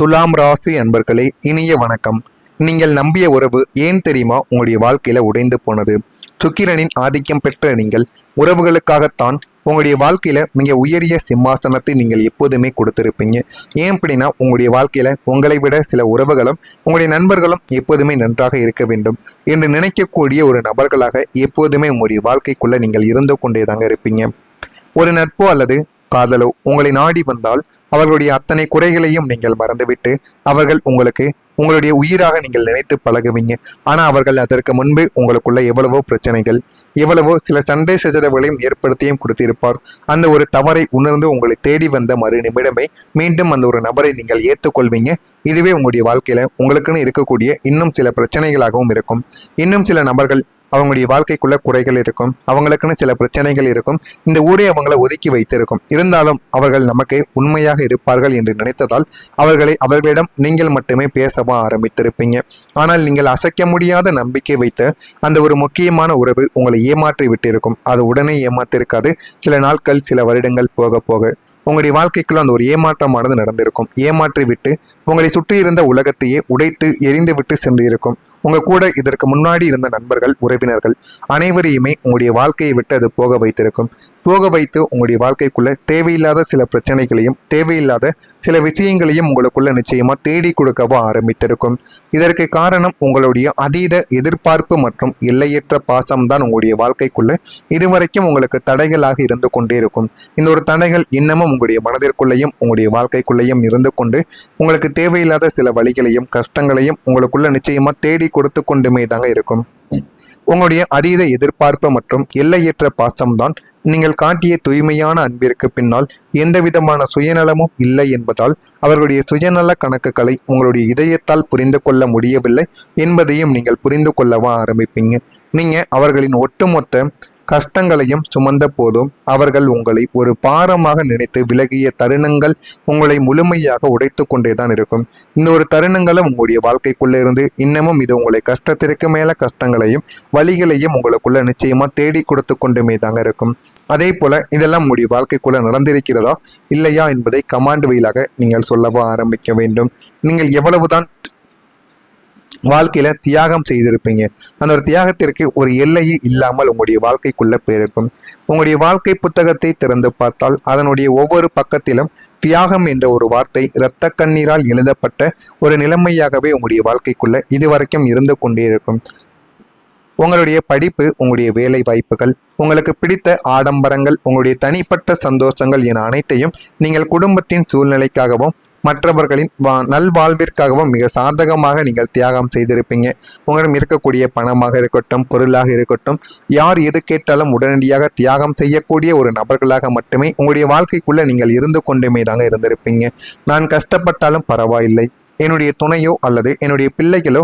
துலாம் ராசி அன்பர்களே, இனிய வணக்கம். நீங்கள் நம்பிய உறவு ஏன் தெரியுமா உங்களுடைய வாழ்க்கையில உடைந்து போனது? சுக்கிரனின் ஆதிக்கம் பெற்ற நீங்கள் உறவுகளுக்காகத்தான் உங்களுடைய வாழ்க்கையில மிக உயரிய சிம்மாசனத்தை நீங்கள் எப்போதுமே கொடுத்திருப்பீங்க. ஏன் அப்படின்னா உங்களுடைய வாழ்க்கையில உங்களை விட சில உறவுகளும் உங்களுடைய நண்பர்களும் எப்போதுமே நன்றாக இருக்க வேண்டும் என்று நினைக்கக்கூடிய ஒரு நபர்களாக எப்போதுமே உங்களுடைய வாழ்க்கைக்குள்ள நீங்கள் இருந்து கொண்டேதாங்க இருப்பீங்க. ஒரு நட்போ அல்லது காதலோ உங்களை நாடி வந்தால் அவர்களுடைய அத்தனை குறைகளையும் நீங்கள் மறந்துவிட்டு அவர்கள் உங்களுடைய உயிராக நீங்கள் நினைத்து பழகுவீங்க. ஆனால் அவர்கள் அதற்கு முன்பு உங்களுக்குள்ள எவ்வளவோ பிரச்சனைகள், எவ்வளவோ சில சண்டை சச்சரவுகளையும் ஏற்படுத்தியும் கொடுத்திருப்பார். அந்த ஒரு தவறை உணர்ந்து உங்களை தேடி வந்த மறு நிமிடமே மீண்டும் அந்த ஒரு நபரை நீங்கள் ஏற்றுக்கொள்வீங்க. இதுவே உங்களுடைய வாழ்க்கையில உங்களுக்குன்னு இருக்கக்கூடிய இன்னும் சில பிரச்சனைகளாகவும் இருக்கும். இன்னும் சில நபர்கள் அவங்களுடைய வாழ்க்கைக்குள்ள குறைகள் இருக்கும், அவங்களுக்குன்னு சில பிரச்சனைகள் இருக்கும். இந்த ஊரே அவங்களை ஒதுக்கி வைத்திருக்கும். இருந்தாலும் அவர்கள் நமக்கு உண்மையாக இருப்பார்கள் என்று நினைத்ததால் அவர்களிடம் நீங்கள் மட்டுமே பேசவா ஆரம்பித்திருப்பீங்க. ஆனால் நீங்கள் அசைக்க முடியாத நம்பிக்கை வைத்த அந்த ஒரு முக்கியமான உறவு உங்களை ஏமாற்றி விட்டிருக்கும். அது உடனே ஏமாத்திருக்காது. சில நாட்கள், சில வருடங்கள் போக போக உங்களுடைய வாழ்க்கைக்குள்ள அந்த ஒரு ஏமாற்றமானது நடந்திருக்கும். ஏமாற்றி விட்டு உங்களை சுற்றி இருந்த உலகத்தையே உடைத்து எரிந்து விட்டு சென்றிருக்கும். உங்க கூட இதற்கு முன்னாடி இருந்த நண்பர்கள், உறவினர்கள் அனைவரையுமே உங்களுடைய வாழ்க்கையை விட்டு அது போக வைத்திருக்கும். போக வைத்து உங்களுடைய வாழ்க்கைக்குள்ள தேவையில்லாத சில பிரச்சனைகளையும் தேவையில்லாத சில விஷயங்களையும் உங்களுக்குள்ள நிச்சயமா தேடி கொடுக்கவோ ஆரம்பித்திருக்கும். இதற்கு காரணம் உங்களுடைய அதீத எதிர்பார்ப்பு மற்றும் எல்லையற்ற பாசம்தான் உங்களுடைய வாழ்க்கைக்குள்ள இதுவரைக்கும் உங்களுக்கு தடைகளாக இருந்து கொண்டே இருக்கும். இந்த ஒரு தடைகள் இன்னமும் உங்களுடைய மனதிற்குள்ளேயும் உங்களுடைய வாழ்க்கைக்குள்ளேயும் இருந்து கொண்டு உங்களுக்கு தேவையில்லாத சில வழிகளையும் கஷ்டங்களையும் உங்களுக்குள்ள நிச்சயமா தேடி கொடுத்து கொண்டுமே தாங்க இருக்கும். உங்களுடைய அதீத எதிர்பார்ப்பு மற்றும் எல்லையற்ற பாசம்தான் நீங்கள் காட்டிய தூய்மையான அன்பிற்கு பின்னால் எந்த விதமான சுயநலமும் இல்லை என்பதால் அவர்களுடைய சுயநல கணக்குகளை உங்களுடைய இதயத்தால் புரிந்து கொள்ள முடியவில்லை என்பதையும் நீங்கள் புரிந்து கொள்ளவா ஆரம்பிப்பீங்க. நீங்க அவர்களின் ஒட்டுமொத்த கஷ்டங்களையும் சுமந்த போதும் அவர்கள் உங்களை ஒரு பாரமாக நினைத்து விலகிய தருணங்கள் உங்களை முழுமையாக உடைத்து கொண்டேதான் இருக்கும். இந்த ஒரு தருணங்களும் உங்களுடைய வாழ்க்கைக்குள்ள இருந்து இன்னமும் இது உங்களை கஷ்டத்திற்கு மேல கஷ்டங்களையும் வழிகளையும் உங்களுக்குள்ள நிச்சயமா தேடி கொடுத்து கொண்டுமே தாங்க இருக்கும். அதே போல இதெல்லாம் உங்களுடைய வாழ்க்கைக்குள்ள நடந்திருக்கிறதா இல்லையா என்பதை கமாண்ட் வழியாக நீங்கள் சொல்லவா ஆரம்பிக்க வேண்டும். நீங்கள் எவ்வளவுதான் வாழ்க்கையில தியாகம் செய்திருப்பீங்க, அந்த ஒரு தியாகத்திற்கு ஒரு எல்லையே இல்லாமல் உங்களுடைய வாழ்க்கைக்குள்ள போயிருக்கும். உங்களுடைய வாழ்க்கை புத்தகத்தை திறந்து பார்த்தால் அதனுடைய ஒவ்வொரு பக்கத்திலும் தியாகம் என்ற ஒரு வார்த்தை இரத்த கண்ணீரால் எழுதப்பட்ட ஒரு நிலைமையாகவே உங்களுடைய வாழ்க்கைக்குள்ள இதுவரைக்கும் இருந்து கொண்டே இருக்கும். உங்களுடைய படிப்பு, உங்களுடைய வேலை வாய்ப்புகள், உங்களுக்கு பிடித்த ஆடம்பரங்கள், உங்களுடைய தனிப்பட்ட சந்தோஷங்கள் என அனைத்தையும் நீங்கள் குடும்பத்தின் சூழ்நிலைக்காகவும் மற்றவர்களின் நல்வாழ்விற்காகவும் மிக சாதகமாக நீங்கள் தியாகம் செய்திருப்பீங்க. உங்களிடம் இருக்கக்கூடிய பணமாக இருக்கட்டும், பொருளாக இருக்கட்டும், யார் எது கேட்டாலும் உடனடியாக தியாகம் செய்யக்கூடிய ஒரு நபர்களாக மட்டுமே உங்களுடைய வாழ்க்கைக்குள்ள நீங்கள் இருந்து கொண்டுமே தாங்க இருந்திருப்பீங்க. நான் கஷ்டப்பட்டாலும் பரவாயில்லை, என்னுடைய துணையோ அல்லது என்னுடைய பிள்ளைகளோ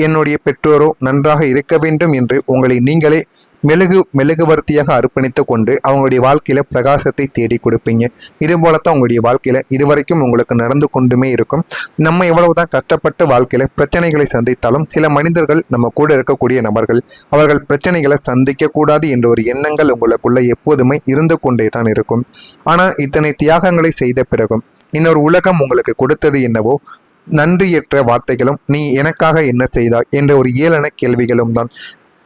என்னுடைய பெற்றோரோ நன்றாக இருக்க வேண்டும் என்று உங்களை நீங்களே மெழுகுவர்த்தியாக அர்ப்பணித்து கொண்டு அவங்களுடைய வாழ்க்கையில பிரகாசத்தை தேடி கொடுப்பீங்க. இது போலத்தான் உங்களுடைய வாழ்க்கையில இதுவரைக்கும் உங்களுக்கு நடந்து கொண்டுமே இருக்கும். நம்ம எவ்வளவுதான் கஷ்டப்பட்டு வாழ்க்கையில பிரச்சனைகளை சந்தித்தாலும் சில மனிதர்கள் நம்ம கூட இருக்கக்கூடிய நபர்கள் அவர்கள் பிரச்சனைகளை சந்திக்க கூடாது என்ற ஒரு எண்ணங்கள் உங்களுக்குள்ள எப்போதுமே இருந்து கொண்டே தான் இருக்கும். ஆனா இத்தனை தியாகங்களை செய்த பிறகும் இன்னொரு உலகம் உங்களுக்கு கொடுத்தது என்னவோ நன்றியற்ற வார்த்தைகளும் நீ எனக்காக என்ன செய்தாய் என்ற ஒரு ஏளன கேள்விகளும் தான்.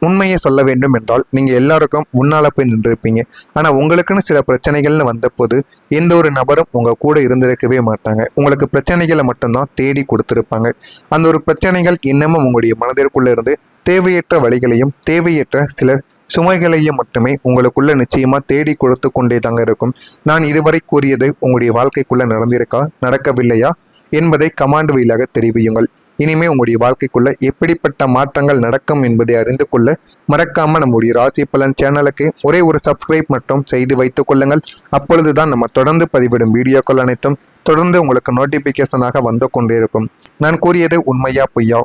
உண்மையை சொல்ல வேண்டும் என்றால் நீங்க எல்லாருக்கும் முன்னால போய் நின்றுருப்பீங்க. ஆனா உங்களுக்குன்னு சில பிரச்சனைகள்னு வந்த போது எந்த ஒரு நபரும் உங்க கூட இருந்திருக்கவே மாட்டாங்க. உங்களுக்கு பிரச்சனைகளை மட்டும்தான் தேடி கொடுத்திருப்பாங்க. அந்த ஒரு பிரச்சனைகள் இன்னமும் உங்களுடைய மனதிற்குள்ள இருந்து தேவையற்ற வழிகளையும் தேவையற்ற சில சுமைகளையும் மட்டுமே உங்களுக்குள்ள நிச்சயமா தேடி கொடுத்து கொண்டே தாங்க இருக்கும். நான் இதுவரை கூறியது உங்களுடைய வாழ்க்கைக்குள்ள நடந்திருக்கா, நடக்கவில்லையா என்பதை கமாண்ட் வழியாக தெரிவியுங்கள். இனிமே உங்களுடைய வாழ்க்கைக்குள்ள எப்படிப்பட்ட மாற்றங்கள் நடக்கும் என்பதை அறிந்து கொள்ள மறக்காம நம்முடைய ராசி பலன் சேனலுக்கு ஒரே ஒரு சப்ஸ்கிரைப் மட்டும் செய்து வைத்துக் கொள்ளுங்கள். அப்பொழுதுதான் நம்ம தொடர்ந்து பதிவிடும் வீடியோக்கள் அனைத்தும் தொடர்ந்து உங்களுக்கு நோட்டிபிகேஷனாக வந்து கொண்டே இருக்கும். நான் கூறியது உண்மையா பொய்யா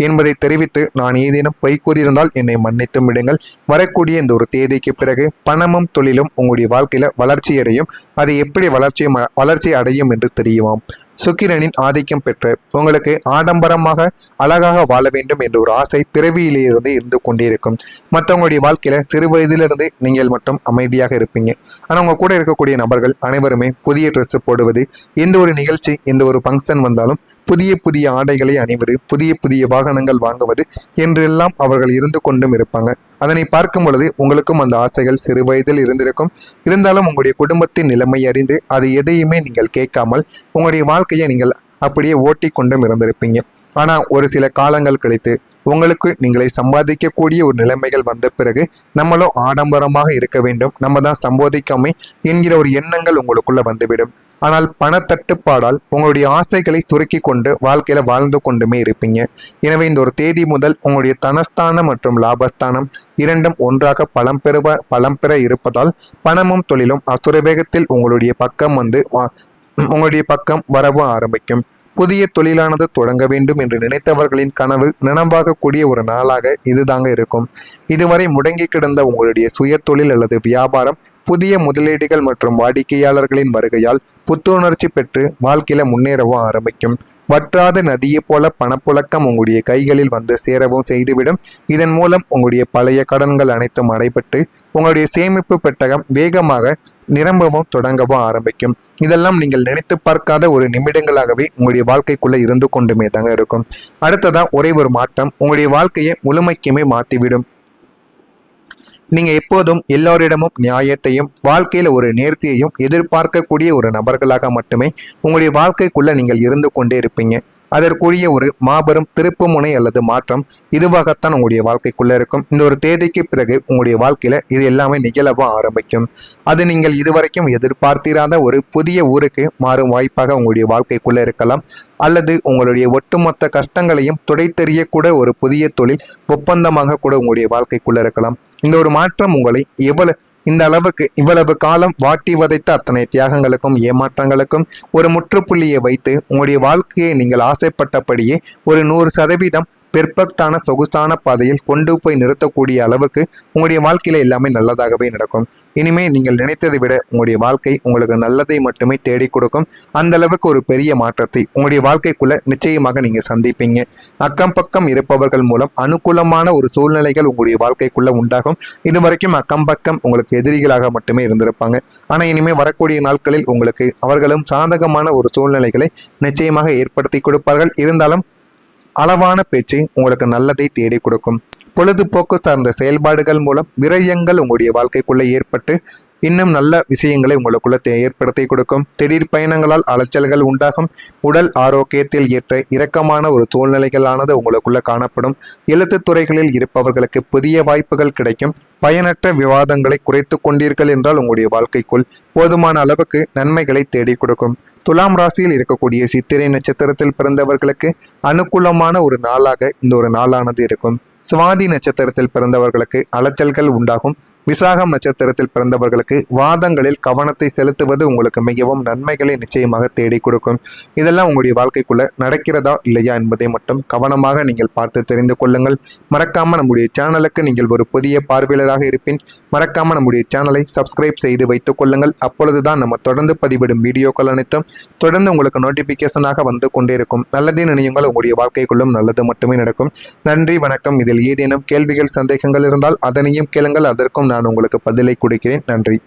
என்பதை தெரிவித்து நான் ஏதேனும் பொய் கூறியிருந்தால் என்னை மன்னித்து விடுங்கள். வரக்கூடிய இந்த ஒரு தேதிக்கு பிறகு பணமும் தொழிலும் உங்களுடைய வாழ்க்கையில வளர்ச்சி அடையும். அது எப்படி வளர்ச்சி அடையும் என்று தெரியுமாம். சுக்கிரனின் ஆதிக்கம் பெற்று உங்களுக்கு ஆடம்பரமாக அழகாக வாழ வேண்டும் என்ற ஒரு ஆசை பிறவியிலிருந்து இருந்து கொண்டே இருக்கும். மற்றவங்களுடைய வாழ்க்கையில சிறு வயதிலிருந்து நீங்கள் மட்டும் அமைதியாக இருப்பீங்க. ஆனால் உங்க கூட இருக்கக்கூடிய நபர்கள் அனைவருமே புதிய ட்ரெஸ் போடுவது, எந்த ஒரு நிகழ்ச்சி எந்த ஒரு ஃபங்க்ஷன் வந்தாலும் புதிய புதிய ஆடைகளை அணிவது, புதிய புதிய வாகனங்கள் வாங்குவது என்றெல்லாம் அவர்கள் இருந்து கொண்டும் இருப்பாங்க. அதனை பார்க்கும் பொழுது உங்களுக்கும் அந்த ஆசைகள் சிறு வயதில் இருந்திருக்கும். இருந்தாலும் உங்களுடைய குடும்பத்தின் நிலைமை அறிந்து அது எதையுமே நீங்கள் கேட்காமல் உங்களுடைய வாழ்க்கையை நீங்கள் அப்படியே ஓட்டி கொண்டும் இருந்திருப்பீங்க. ஆனால் ஒரு சில காலங்கள் கழித்து உங்களுக்கு நீங்களை சம்பாதிக்கக்கூடிய ஒரு நிலைமைகள் வந்த பிறகு நம்மளும் ஆடம்பரமாக இருக்க வேண்டும், நம்ம தான் சம்பாதிக்காமை என்கிற ஒரு எண்ணங்கள் உங்களுக்குள்ள வந்துவிடும். ஆனால் பணத்தட்டுப்பாடால் உங்களுடைய ஆசைகளை சுருக்கி கொண்டு வாழ்க்கையில வாழ்ந்து கொண்டுமே இருப்பீங்க. எனவே இந்த ஒரு தேதி முதல் உங்களுடைய தனஸ்தானம் மற்றும் லாபஸ்தானம் இரண்டும் ஒன்றாக பலம் பெற இருப்பதால் பணமும் தொழிலும் அசுர வேகத்தில் உங்களுடைய பக்கம் வரவும் ஆரம்பிக்கும். புதிய தொழிலானது தொடங்க வேண்டும் என்று நினைத்தவர்களின் கனவு நனவாகக்கூடிய ஒரு நாளாக இதுதாங்க இருக்கும். இதுவரை முடங்கி கிடந்த உங்களுடைய சுய தொழில் அல்லது வியாபாரம் புதிய முதலீடுகள் மற்றும் வாடிக்கையாளர்களின் வருகையால் புத்துணர்ச்சி பெற்று வாழ்க்கையில முன்னேறவும் ஆரம்பிக்கும். வற்றாத நதியை போல பணப்புழக்கம் உங்களுடைய கைகளில் வந்து சேரவும் செய்துவிடும். இதன் மூலம் உங்களுடைய பழைய கடன்கள் அனைத்தும் அடைபட்டு உங்களுடைய சேமிப்பு பெட்டகம் வேகமாக நிரம்பவும் தொடங்கவும் ஆரம்பிக்கும். இதெல்லாம் நீங்கள் நினைத்து பார்க்காத ஒரு நிமிடங்களாகவே உங்களுடைய வாழ்க்கைக்குள்ள இருந்து கொண்டுமே தாங்க இருக்கும். அடுத்ததா ஒரே ஒரு மாற்றம் உங்களுடைய வாழ்க்கையை முழுமைக்குமே மாற்றிவிடும். நீங்க எப்போதும் எல்லோரிடமும் நியாயத்தையும் வாழ்க்கையில ஒரு நேர்த்தியையும் எதிர்பார்க்கக்கூடிய ஒரு நபர்களாக மட்டுமே உங்களுடைய வாழ்க்கைக்குள்ள நீங்கள் இருந்து கொண்டே இருப்பீங்க. அதற்குரிய ஒரு மாபெரும் திருப்பு முனை அல்லது மாற்றம் இதுவாகத்தான் உங்களுடைய வாழ்க்கைக்குள்ள இருக்கும். இந்த ஒரு தேதிக்கு பிறகு உங்களுடைய வாழ்க்கையில இது எல்லாமே நிகழவ ஆரம்பிக்கும். அது நீங்கள் இதுவரைக்கும் எதிர்பார்த்திராத ஒரு புதிய ஊருக்கு மாறும் வாய்ப்பாக உங்களுடைய வாழ்க்கைக்குள்ள இருக்கலாம். அல்லது உங்களுடைய ஒட்டுமொத்த கஷ்டங்களையும் துடைத்தெறியக்கூட ஒரு புதிய தொழில் ஒப்பந்தமாக கூட உங்களுடைய வாழ்க்கைக்குள்ள இருக்கலாம். இந்த ஒரு மாற்றம் உங்களை இவ்வளவு காலம் வாட்டி வதைத்த அத்தனை தியாகங்களுக்கும் ஏமாற்றங்களுக்கும் ஒரு முற்றுப்புள்ளியை வைத்து உங்களுடைய வாழ்க்கையை நீங்கள் ஆசைப்பட்டபடியே ஒரு 100% பெர்ஃபெக்டான சொகுசான பாதையில் கொண்டு போய் நிறுத்தக்கூடிய அளவுக்கு உங்களுடைய வாழ்க்கையில எல்லாமே நல்லதாகவே நடக்கும். இனிமே நீங்கள் நினைத்ததை விட உங்களுடைய வாழ்க்கை உங்களுக்கு நல்லதை மட்டுமே தேடி கொடுக்கும். அந்த அளவுக்கு ஒரு பெரிய மாற்றத்தை உங்களுடைய வாழ்க்கைக்குள்ள நிச்சயமாக நீங்க சந்திப்பீங்க. அக்கம் பக்கம் இருப்பவர்கள் மூலம் அனுகூலமான ஒரு சூழ்நிலைகள் உங்களுடைய வாழ்க்கைக்குள்ள உண்டாகும். இதுவரைக்கும் அக்கம் பக்கம் உங்களுக்கு எதிரிகளாக மட்டுமே இருந்திருப்பாங்க. ஆனா இனிமே வரக்கூடிய நாட்களில் உங்களுக்கு அவர்களும் சாதகமான ஒரு சூழ்நிலைகளை நிச்சயமாக ஏற்படுத்தி கொடுப்பார்கள். இருந்தாலும் அளவான பேச்சு உங்களுக்கு நல்லதை தேடி கொடுக்கும். பொழுதுபோக்கு சார்ந்த செயல்பாடுகள் மூலம் விரயங்கள் உங்களுடைய வாழ்க்கைக்குள்ளே ஏற்பட்டு இன்னும் நல்ல விஷயங்களை உங்களுக்குள்ள ஏற்படுத்தி கொடுக்கும். திடீர் பயணங்களால் அலைச்சல்கள் உண்டாகும். உடல் ஆரோக்கியத்தில் ஏற்ற இரக்கமான ஒரு சூழ்நிலைகளானது உங்களுக்குள்ள காணப்படும். எழுத்து துறைகளில் இருப்பவர்களுக்கு புதிய வாய்ப்புகள் கிடைக்கும். பயனற்ற விவாதங்களை குறைத்து கொண்டீர்கள் என்றால் உங்களுடைய வாழ்க்கைக்குள் போதுமான அளவுக்கு நன்மைகளை தேடி கொடுக்கும். துலாம் ராசியில் இருக்கக்கூடிய சித்திரை நட்சத்திரத்தில் பிறந்தவர்களுக்கு அனுகூலமான ஒரு நாளாக இந்த ஒரு நாளானது இருக்கும். சுவாதி நட்சத்திரத்தில் பிறந்தவர்களுக்கு அலைச்சல்கள் உண்டாகும். விசாகம் நட்சத்திரத்தில் பிறந்தவர்களுக்கு வாதங்களில் கவனத்தை செலுத்துவது உங்களுக்கு மிகவும் நன்மைகளை நிச்சயமாக தேடி கொடுக்கும். இதெல்லாம் உங்களுடைய வாழ்க்கைக்குள்ள நடக்கிறதா இல்லையா என்பதை மட்டும் கவனமாக நீங்கள் பார்த்து தெரிந்து கொள்ளுங்கள். மறக்காம நம்முடைய சேனலுக்கு நீங்கள் ஒரு புதிய பார்வையாளராக இருப்பின் மறக்காம நம்முடைய சேனலை சப்ஸ்கிரைப் செய்து வைத்துக் கொள்ளுங்கள். அப்பொழுதுதான் நம்ம தொடர்ந்து பதிவிடும் வீடியோக்கள் அனைத்தும் தொடர்ந்து உங்களுக்கு நோட்டிபிகேஷனாக வந்து கொண்டே இருக்கும். நல்லதே நினையுங்கள், உங்களுடைய வாழ்க்கைக்குள்ளும் நல்லது மட்டுமே நடக்கும். நன்றி, வணக்கம். இதில் ஏதேனும் கேள்விகள் சந்தேகங்கள் இருந்தால் அதனையும் கேளுங்கள், அதற்கும் நான் உங்களுக்கு பதிலை கொடுக்கிறேன். நன்றி.